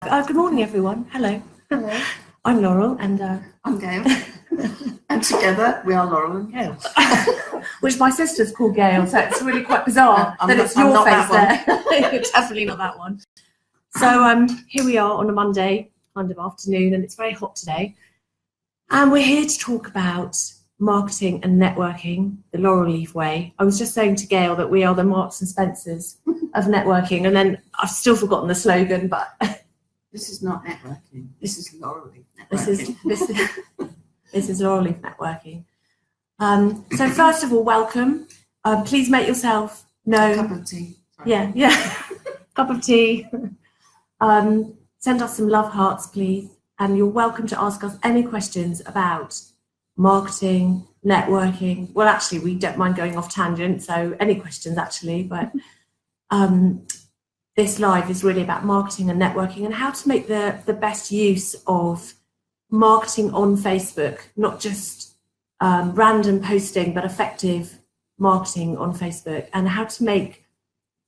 Good morning, everyone. Hello. Hello. I'm Laurel, and I'm Gail. And together we are Laurel and Gail. which my sister's called Gail, so it's really quite bizarre that it's your face there. It's definitely not that one. So here we are on a Monday kind of afternoon, and it's very hot today. And we're here to talk about marketing and networking, the Laurel Leaf way. I was just saying to Gail that we are the Marks and Spencers of networking, and then I've still forgotten the slogan, but this is not networking. This is Laurel Leaf networking. This is Laurel Leaf networking. So first of all, welcome. Please make yourself known. A cup of tea. Sorry. Yeah. Cup of tea. Send us some love hearts, please. And you're welcome to ask us any questions about marketing, networking. Well, actually, we don't mind going off tangent, so any questions actually, but this live is really about marketing and networking and how to make the best use of marketing on Facebook, not just random posting, but effective marketing on Facebook, and how to make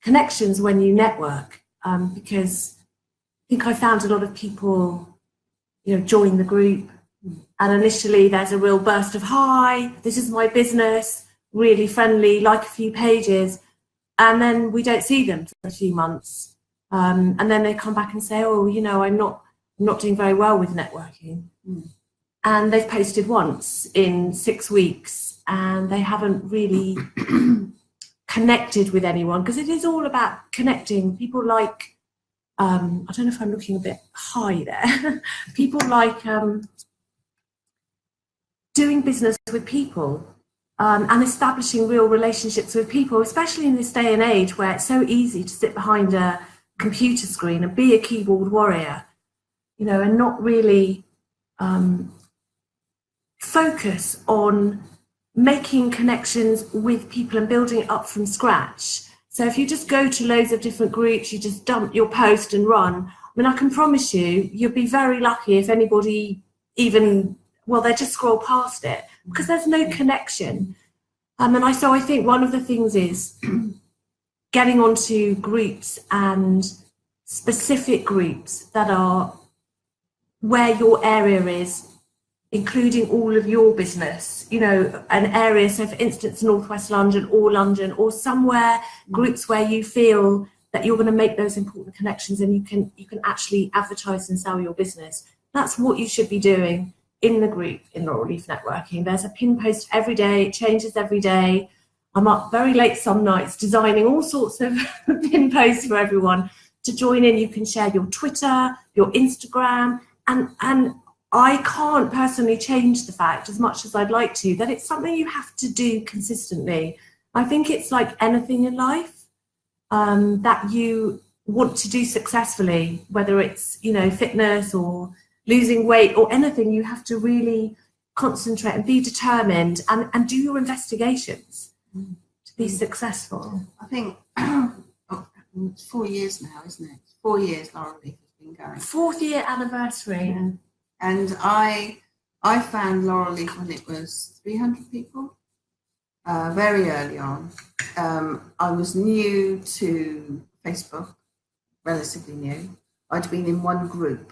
connections when you network. Because I think I found a lot of people, join the group, and initially there's a real burst of, hi, this is my business, really friendly, like a few pages, and then we don't see them for a few months. And then they come back and say, oh, I'm not doing very well with networking. And they've posted once in 6 weeks and they haven't really connected with anyone, because it is all about connecting. People like, I don't know if I'm looking a bit high there. People like doing business with people and establishing real relationships with people, especially in this day and age where it's so easy to sit behind a computer screen and be a keyboard warrior, and not really focus on making connections with people and building it up from scratch. So if you just go to loads of different groups, you just dump your post and run, I can promise you'll be very lucky if anybody they just scroll past it, because there's no connection. So I think one of the things is getting onto groups, and specific groups that are where your area is, including all of your business, an area. So for instance, Northwest London or somewhere, groups where you feel that you're going to make those important connections and you can actually advertise and sell your business. That's what you should be doing in the group in Laurel Leaf Networking. There's a pin post every day, it changes every day. I'm up very late some nights designing all sorts of pin posts for everyone to join in. You can share your Twitter, your Instagram, and I can't personally change the fact, as much as I'd like to, that it's something you have to do consistently. I think it's like anything in life that you want to do successfully, whether it's, fitness or losing weight or anything. You have to really concentrate and be determined and do your investigations to be successful. I think it's 4 years now, isn't it? 4 years Laurel Leaf has been going. 4th year anniversary. Yeah. And I found Laurel Leaf when it was 300 people, very early on. I was new to Facebook, relatively new. I'd been in one group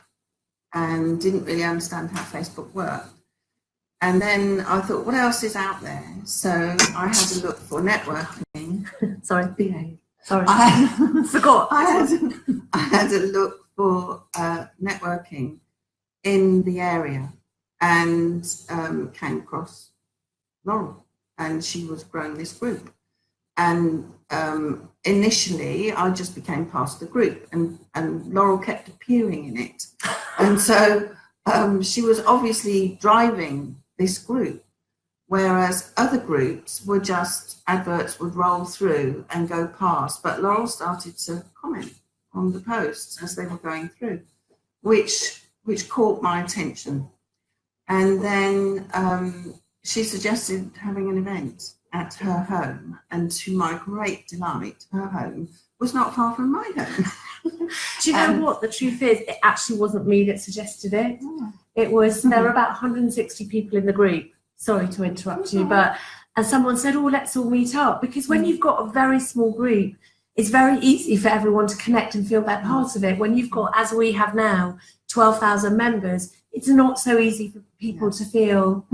and didn't really understand how Facebook worked. And then I thought, what else is out there? So I had a look for networking. Sorry. Behave. Sorry. Forgot. I had a look for networking in the area, and came across Laurel, and she was growing this group. And initially I just became part of the group, and Laurel kept appearing in it. And so she was obviously driving this group, whereas other groups were just adverts would roll through and go past. But Laurel started to comment on the posts as they were going through, which caught my attention. And then she suggested having an event at her home, and to my great delight, her home was not far from my home. Do you know what the truth is? It actually wasn't me that suggested it. Yeah. It was, there were about 160 people in the group. Sorry to interrupt you, and someone said, oh, let's all meet up. Because when you've got a very small group, it's very easy for everyone to connect and feel they're part of it. When you've got, as we have now, 12,000 members, it's not so easy for people to feel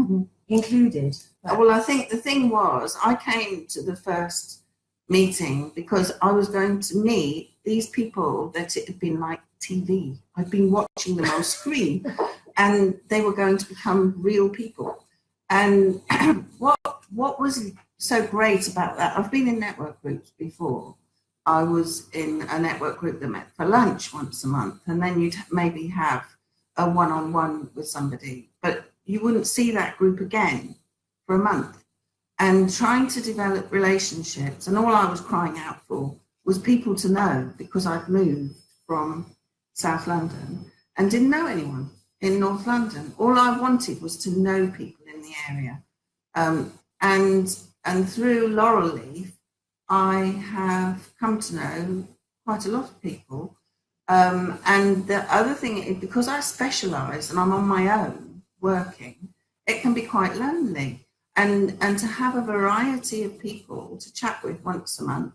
included. Well, I think the thing was, I came to the first meeting because I was going to meet these people that it had been like TV. I'd been watching them on screen, and they were going to become real people. And what was so great about that, I've been in network groups before. I was in a network group that met for lunch once a month, and then you'd maybe have a one-on-one with somebody, but you wouldn't see that group again for a month. And trying to develop relationships, and all I was crying out for was people to know, because I'd moved from South London and didn't know anyone in North London. All I wanted was to know people in the area. And through Laurel Leaf, I have come to know quite a lot of people. And the other thing is, because I specialise and I'm on my own working, it can be quite lonely. And to have a variety of people to chat with once a month,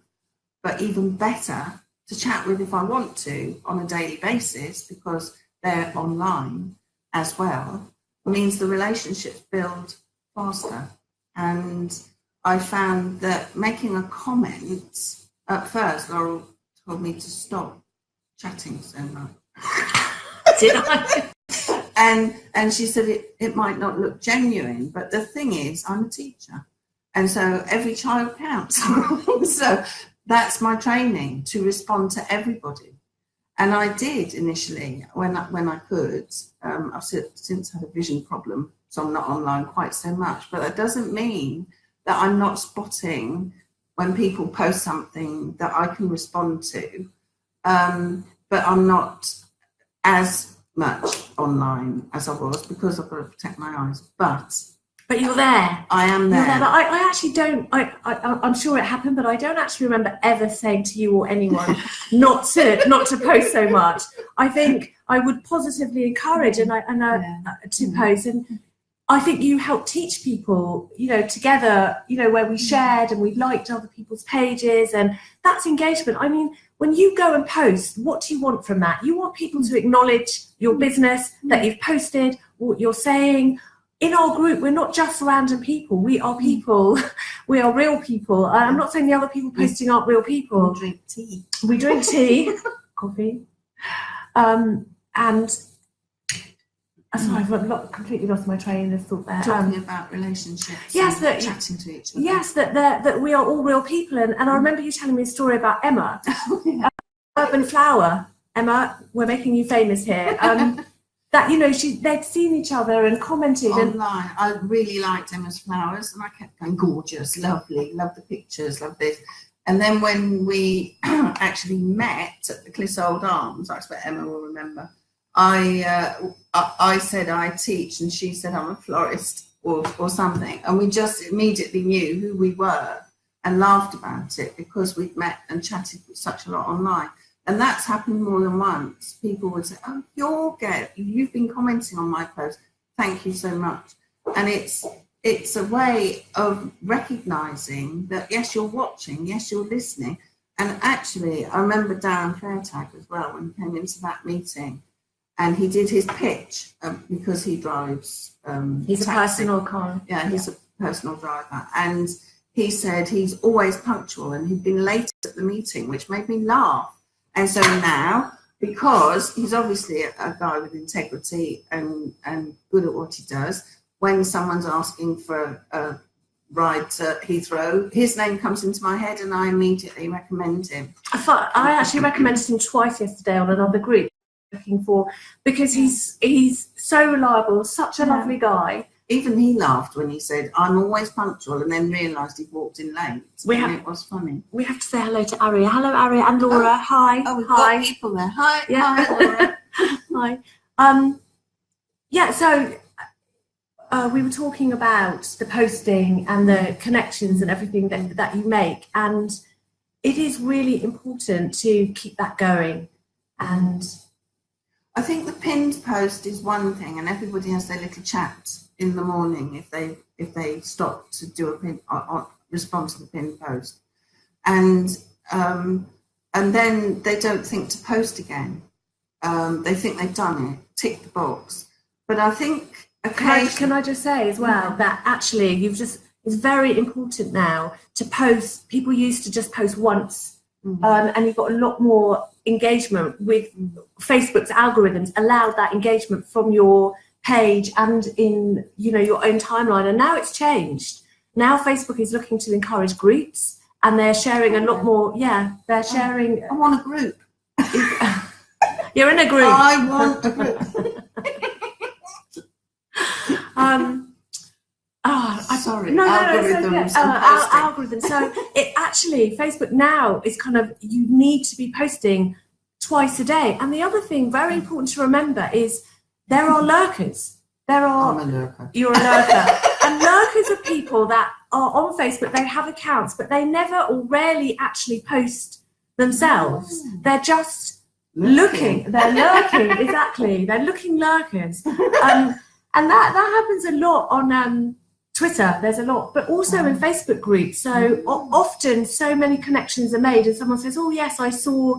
but even better to chat with if I want to on a daily basis, because they're online as well, means the relationships build faster. And I found that making a comment, at first Laurel told me to stop chatting so much. Did I? And she said it might not look genuine, but the thing is, I'm a teacher, and so every child counts. So that's my training, to respond to everybody. And I did initially when I could. I've since had a vision problem, so I'm not online quite so much. But that doesn't mean that I'm not spotting when people post something that I can respond to. But I'm not as much online as I was, because I've got to protect my eyes. But you're there. I am there. You're there. But I actually don't. I'm sure it happened, but I don't actually remember ever saying to you or anyone not to post so much. I think I would positively encourage to post, and I think you helped teach people, together, where we shared and we liked other people's pages, and that's engagement. I mean, when you go and post, what do you want from that? You want people to acknowledge your business, that you've posted, what you're saying. In our group, we're not just random people. We are people. We are real people. I'm not saying the other people posting aren't real people. We drink tea. We drink tea, coffee, and sorry, I've completely lost my train of thought there. Talking about relationships. Yes, chatting to each other. Yes, that we are all real people, and I remember you telling me a story about Emma, Urban Flower. Emma, we're making you famous here. That they'd seen each other and commented online. I really liked Emma's flowers, and I kept going, gorgeous, lovely, love the pictures, love this. And then when we actually met at the Clissold Arms, I expect Emma will remember, I said I teach, and she said I'm a florist or something, and we just immediately knew who we were and laughed about it, because we'd met and chatted such a lot online. And that's happened more than once. People would say, oh, you're Gail, you've been commenting on my post, thank you so much. And it's a way of recognising that, yes, you're watching, yes, you're listening. And actually, I remember Darren Fairtag as well, when he came into that meeting, and he did his pitch, because he drives he's taxi. A personal car. Yeah, he's a personal driver. And he said he's always punctual, and he'd been late at the meeting, which made me laugh. And so now, because he's obviously a guy with integrity and good at what he does, when someone's asking for a ride to Heathrow, his name comes into my head, and I immediately recommend him. I actually recommended him twice yesterday on another group, looking for, because he's so reliable, such a lovely guy. Even he laughed when he said, I'm always punctual, and then realised he'd walked in late. It was funny. We have to say hello to Aria. Hello, Aria, and Laura. Hi. Oh, we've got people there. Hi. Yeah. Hi, Laura. Hi. So we were talking about the posting and the connections and everything that you make, and it is really important to keep that going. And I think the pinned post is one thing, and everybody has their little chat in the morning if they stop to do a pin or respond to the pinned post. And and then they don't think to post again. They think they've done it, tick the box. But I think occasionally... Can I just say as well that actually it's very important now to post. People used to just post once, and you've got a lot more engagement with Facebook's algorithms allowed that engagement from your page and in your own timeline, and now it's changed. Now Facebook is looking to encourage groups, and they're sharing a lot more. They're sharing. I want a group. You're in a group. I want a group. Sorry. No, algorithms. It's okay. Algorithms. So it actually, Facebook now is kind of, you need to be posting twice a day. And the other thing very important to remember is there are lurkers. I'm a lurker. You're a lurker. And lurkers are people that are on Facebook, they have accounts, but they never or rarely actually post themselves. They're just looking. They're lurking, exactly. They're looking lurkers. And that happens a lot on Twitter. There's a lot, but also in Facebook groups. So often so many connections are made and someone says, oh yes, I saw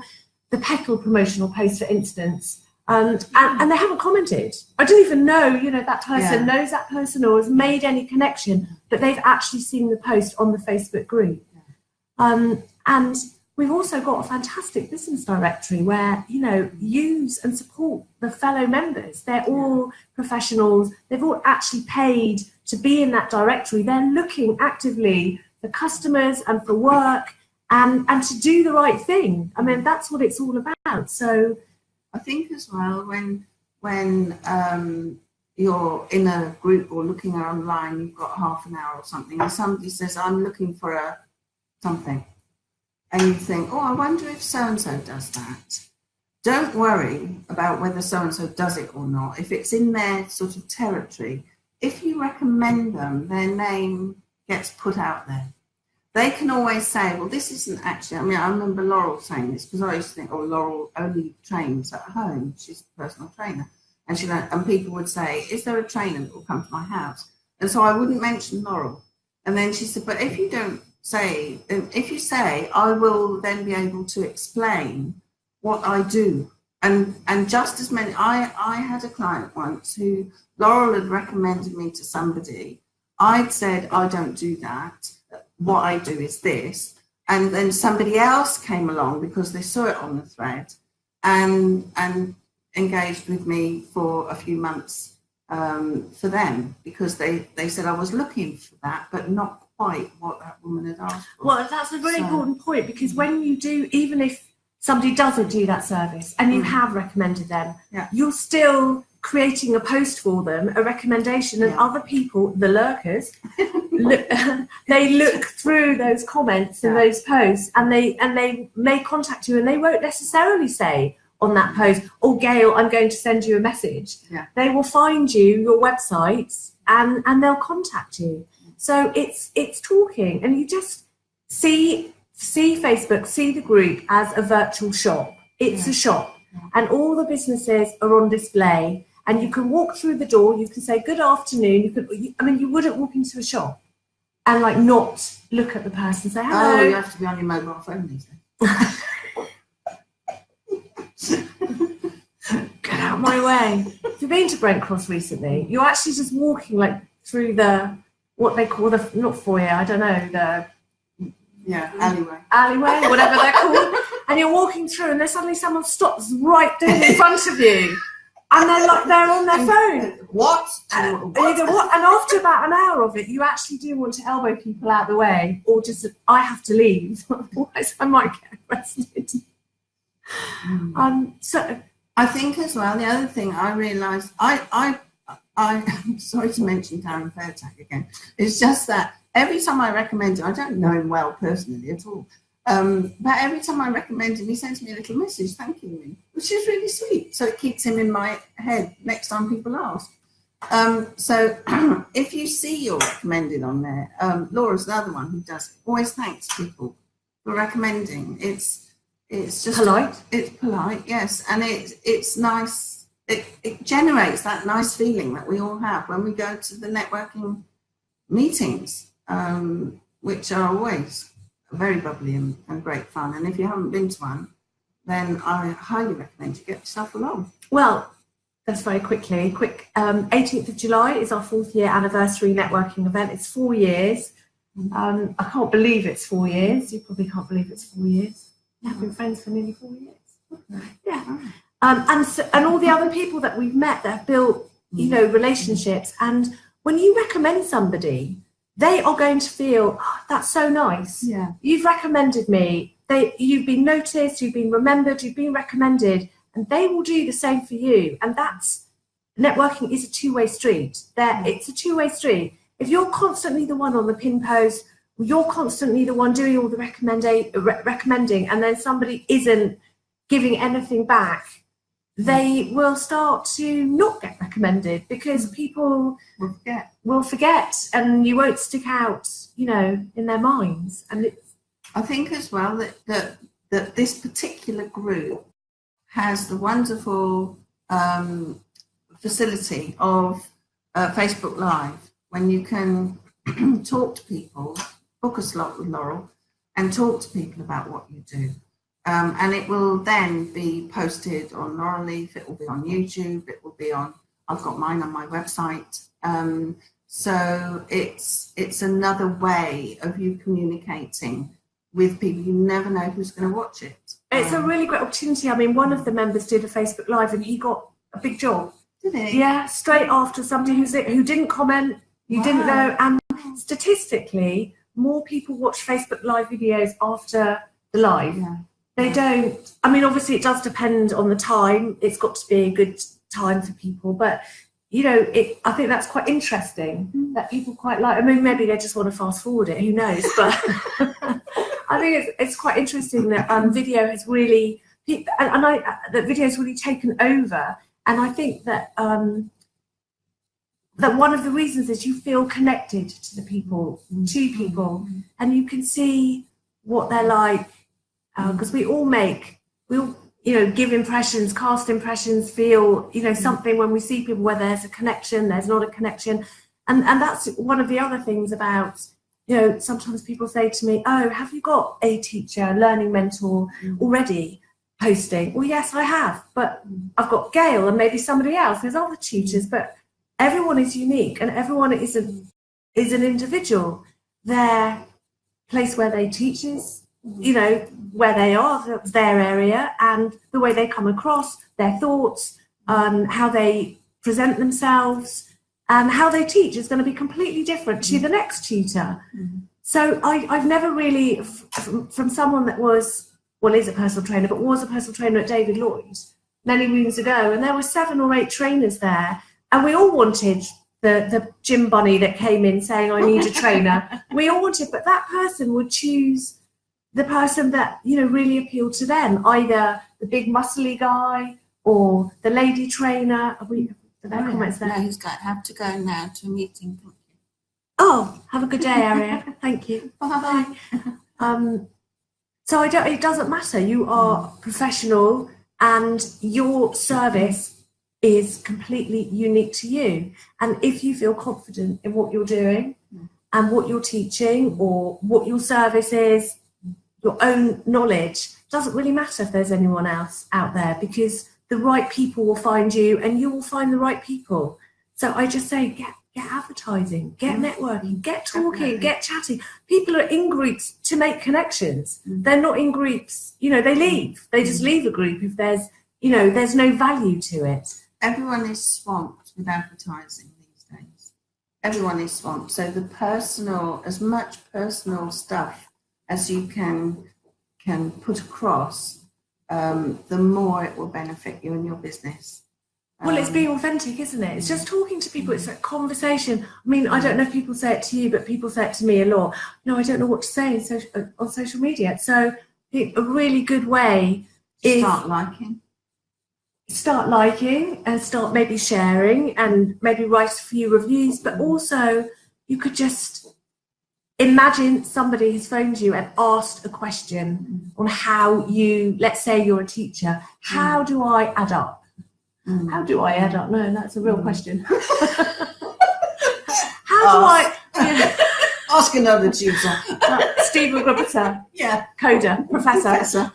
the Petal promotional post, for instance. And they haven't commented. I don't even know, that person knows that person or has made any connection, but they've actually seen the post on the Facebook group. And we've also got a fantastic business directory where, use and support the fellow members. They're all professionals. They've all actually paid to be in that directory. They're looking actively for customers and for work and to do the right thing. I mean, that's what it's all about. So I think as well, when you're in a group or looking online, you've got half an hour or something, and somebody says, I'm looking for something. And you think, I wonder if so-and-so does that. Don't worry about whether so-and-so does it or not. If it's in their sort of territory, if you recommend them, their name gets put out there. They can always say, well, this isn't actually, I remember Laurel saying this, because I used to think, Laurel only trains at home. She's a personal trainer. And people would say, is there a trainer that will come to my house? And so I wouldn't mention Laurel. And then she said, but if you say, I will then be able to explain what I do. And just as many, I had a client once who Laurel had recommended me to somebody. I'd said, I don't do that. What I do is this. And then somebody else came along because they saw it on the thread and engaged with me for a few months for them, because they said I was looking for that, but not quite what that woman had asked for. Well, that's a very important point, because when you do, even if somebody doesn't do that service and you have recommended them, you're still creating a post for them, a recommendation, and other people, the lurkers, they look through those comments and those posts, and they may contact you, and they won't necessarily say on that post, Gail, I'm going to send you a message. They will find your website and they'll contact you. So it's talking, and you just see Facebook, see the group as a virtual shop. It's a shop, and all the businesses are on display, and you can walk through the door, you can say good afternoon, you wouldn't walk into a shop and not look at the person and say hello. You have to be on your mobile phone these days. Get out of my way. If you've been to Brent Cross recently, you're actually just walking through what they call not foyer, I don't know, alleyway, whatever they're called, and you're walking through, and then suddenly someone stops right there in front of you, and they're on their phone. What? And you go, what? And after about an hour of it, you actually do want to elbow people out of the way, or just, I have to leave, otherwise I might get arrested. So I think as well, the other thing I realised, I'm sorry to mention Darren Fairtack again, it's just that every time I recommend him, I don't know him well personally at all, but every time I recommend him, he sends me a little message thanking me, which is really sweet. So it keeps him in my head next time people ask. So if you see you're recommended on there, Laura's another one who does it, always thanks people for recommending. It's just polite. It's polite, yes, and it's nice. It generates that nice feeling that we all have when we go to the networking meetings, which are always very bubbly and great fun. And if you haven't been to one, then I highly recommend you get yourself along. Well, that's very quick. 18th of July is our 4th year anniversary networking event. It's 4 years. I can't believe it's 4 years. You probably can't believe it's 4 years. We've been friends for nearly 4 years. Yeah. And all the other people that we've met that have built, relationships. And when you recommend somebody, they are going to feel, oh, that's so nice. Yeah. You've recommended me. You've been noticed, you've been remembered, you've been recommended, and they will do the same for you. And networking is a two-way street. It's a two-way street. If you're constantly the one on the pin post, you're constantly the one doing all the recommending, and then somebody isn't giving anything back, they will start to not get recommended because people will forget, and you won't stick out, in their minds. And I think as well that this particular group has the wonderful facility of Facebook Live, when you can talk to people, book a slot with Laurel, and talk to people about what you do. And it will then be posted on Laurel Leaf, it will be on YouTube, it will be I've got mine on my website. So it's another way of you communicating with people. You never know who's going to watch it. It's a really great opportunity. I mean, one of the members did a Facebook Live and he got a big job. Did he? Yeah, straight after somebody who didn't comment, you didn't know. And statistically, more people watch Facebook Live videos after the live. Yeah. They don't. I mean, obviously, it does depend on the time. It's got to be a good time for people. But, I think that's quite interesting that people quite like. I mean, maybe they just want to fast forward it. Who knows? But I think it's quite interesting that video has really, that video has really taken over. And I think that that one of the reasons is you feel connected to the people, and you can see what they're like. Because we all give impressions, cast impressions, feel, something when we see people, where there's a connection, there's not a connection. And that's one of the other things about, sometimes people say to me, oh, have you got a teacher, learning mentor already posting? Well, yes, I have, but I've got Gail and maybe somebody else. There's other tutors, but everyone is unique and everyone is an individual. Their place where they teach is, where they are, their area, and the way they come across, their thoughts, how they present themselves, and how they teach is going to be completely different to the next tutor. So I've never really, from someone that is a personal trainer, but was a personal trainer at David Lloyd many moons ago, and there were 7 or 8 trainers there, and we all wanted the gym bunny that came in saying, I need a trainer. We all wanted, but that person would choose the person that really appealed to them, either the big muscly guy or the lady trainer. Comments there? No, he's have to go now to a meeting. Oh, have a good day, Aria. Thank you. Bye. So it doesn't matter. You are professional, and your service is completely unique to you. And if you feel confident in what you're doing and what you're teaching, or what your service is, your own knowledge, doesn't really matter if there's anyone else out there, because the right people will find you and you will find the right people. So I just say, get advertising, get networking, get talking, get chatting. People are in groups to make connections. They're not in groups, they leave. They just leave a group if there's no value to it. Everyone is swamped with advertising these days. Everyone is swamped. So as much personal stuff as you can put across, the more it will benefit you and your business. Well, it's being authentic, isn't it? It's just talking to people. It's a conversation. I mean, I don't know if people say it to you, but people say it to me a lot. I don't know what to say on social media. So a really good way is start liking and start maybe sharing and maybe write a few reviews. But also, you could just imagine somebody has phoned you and asked a question on how let's say you're a teacher, how do I add up? How do I add up? No, that's a real question. How do I Ask another tutor. Stephen Grubbiter. Yeah. Coder, professor.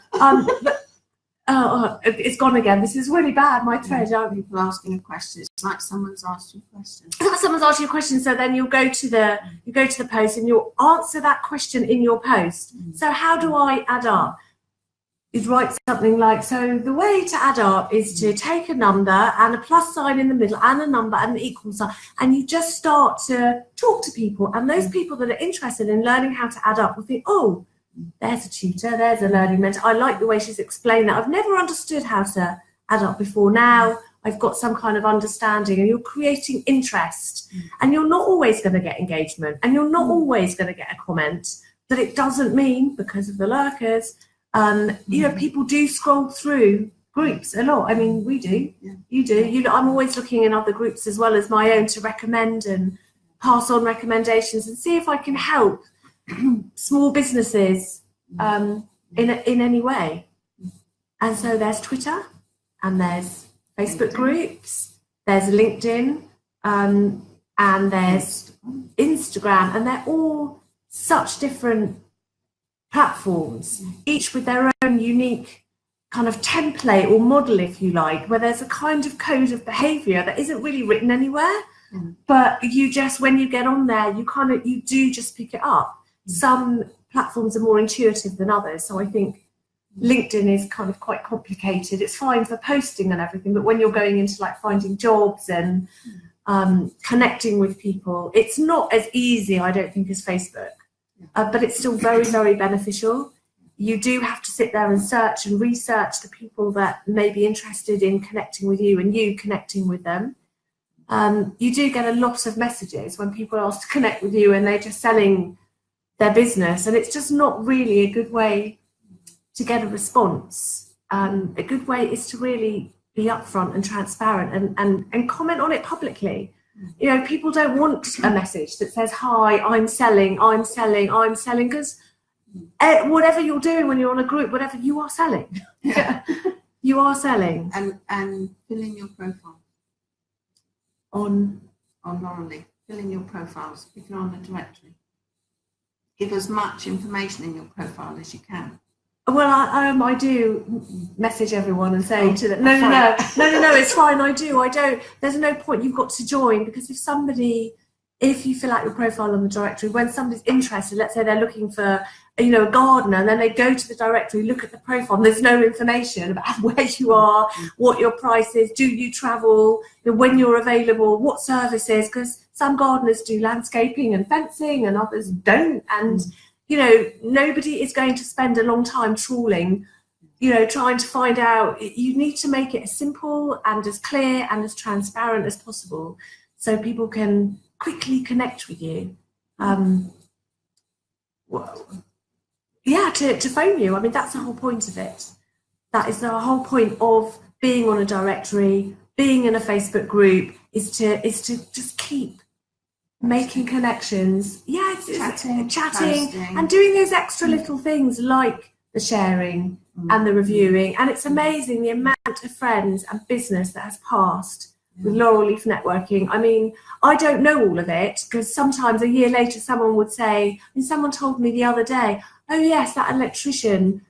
It's gone again. This is really bad. My thread. People asking a question. It's like someone's asked you a question. It's like someone's asked you a question. So then you'll go to the post and you'll answer that question in your post. So how do I add up? You'd write something like, so the way to add up is to take a number and a plus sign in the middle and a number and an equal sign, and you just start to talk to people, and those people that are interested in learning how to add up will think, oh, there's a tutor, there's a learning mentor. I like the way she's explained that. I've never understood how to add up before. Now I've got some kind of understanding, and you're creating interest, and you're not always going to get engagement, and you're not always going to get a comment, but it doesn't mean, because of the lurkers, people do scroll through groups a lot. I mean, we do. Yeah. You do. I'm always looking in other groups as well as my own to recommend and pass on recommendations and see if I can help small businesses in any way. And so there's Twitter, and there's Facebook groups, there's LinkedIn, and there's Instagram, and they're all such different platforms, each with their own unique kind of template or model, if you like, where there's a kind of code of behavior that isn't really written anywhere, but you just, when you get on there, you do just pick it up. Some platforms are more intuitive than others, so I think LinkedIn is kind of quite complicated. It's fine for posting and everything, but when you're going into like finding jobs and connecting with people, it's not as easy, I don't think, as Facebook. But it's still very, very beneficial. You do have to sit there and search and research the people that may be interested in connecting with you and you connecting with them. You do get a lot of messages when people ask to connect with you and they're just selling their business, and it's just not really a good way to get a response. A good way is to really be upfront and transparent and comment on it publicly. You know, people don't want a message that says, hi, I'm selling, because whatever you're doing when you're on a group, whatever, you are selling. Yeah. You are selling. And fill in your profile. On Laurel, fill in your profiles if you're on the directory. Give as much information in your profile as you can. Well, I do message everyone and say to them, no, it's fine, I don't. There's no point, you've got to join, because if you fill out your profile on the directory, when somebody's interested, let's say they're looking for, a gardener, and then they go to the directory, look at the profile, and there's no information about where you are, what your price is, do you travel, when you're available, what services, because some gardeners do landscaping and fencing and others don't, and nobody is going to spend a long time trawling, trying to find out. You need to make it as simple and as clear and as transparent as possible so people can quickly connect with you. To phone you. I mean, that's the whole point of it. That is the whole point of being on a directory, being in a Facebook group, is to just keep making connections, chatting and doing those extra little things like the sharing and the reviewing. And it's amazing the amount of friends and business that has passed with Laurel Leaf networking. I mean, I don't know all of it, because sometimes a year later someone would say, someone told me the other day, oh yes, that electrician,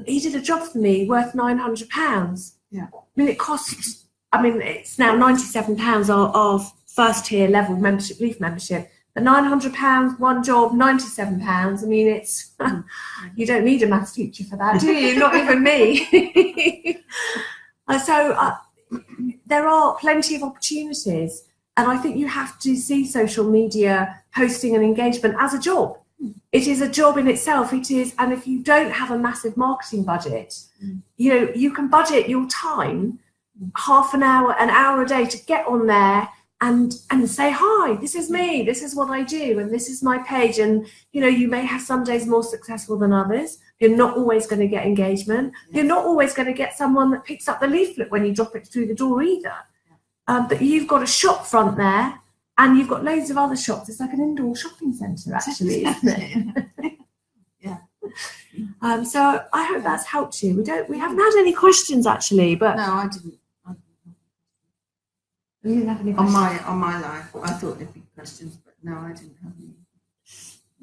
he did a job for me worth £900. Yeah. It's now £97 of first tier level membership, Leaf membership, but £900, one job, £97. I mean, it's you don't need a maths teacher for that, do you? Not even me. There are plenty of opportunities, and I think you have to see social media posting and engagement as a job. It is a job in itself. It is, and if you don't have a massive marketing budget, you can budget your time, half an hour a day, to get on there and say, hi, this is me, this is what I do, and this is my page. And you may have some days more successful than others. You're not always going to get engagement. You're not always going to get someone that picks up the leaflet when you drop it through the door either. But you've got a shop front there, and you've got loads of other shops. It's like an indoor shopping centre, actually, isn't it? Yeah. So I hope that's helped you. We haven't had any questions, actually, but no, I didn't. You didn't have any questions? On my life, I thought there'd be questions, but no, I didn't have any.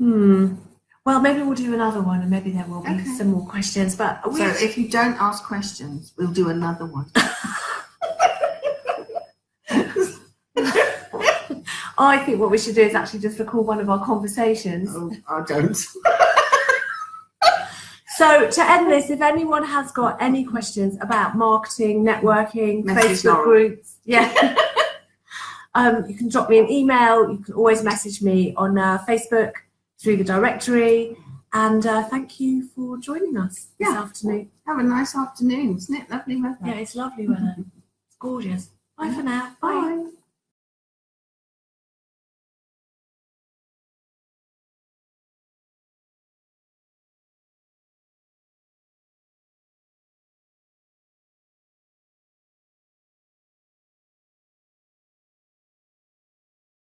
Well, maybe we'll do another one, and maybe there will be some more questions. But so if you don't ask questions, we'll do another one. I think what we should do is actually just record one of our conversations. Oh, I don't. So to end this, if anyone has got any questions about marketing, networking, Facebook groups, you can drop me an email. You can always message me on Facebook through the directory. And thank you for joining us this afternoon. Have a nice afternoon, isn't it? Lovely weather. Yeah, it's lovely weather. It's gorgeous. Bye for now. Bye.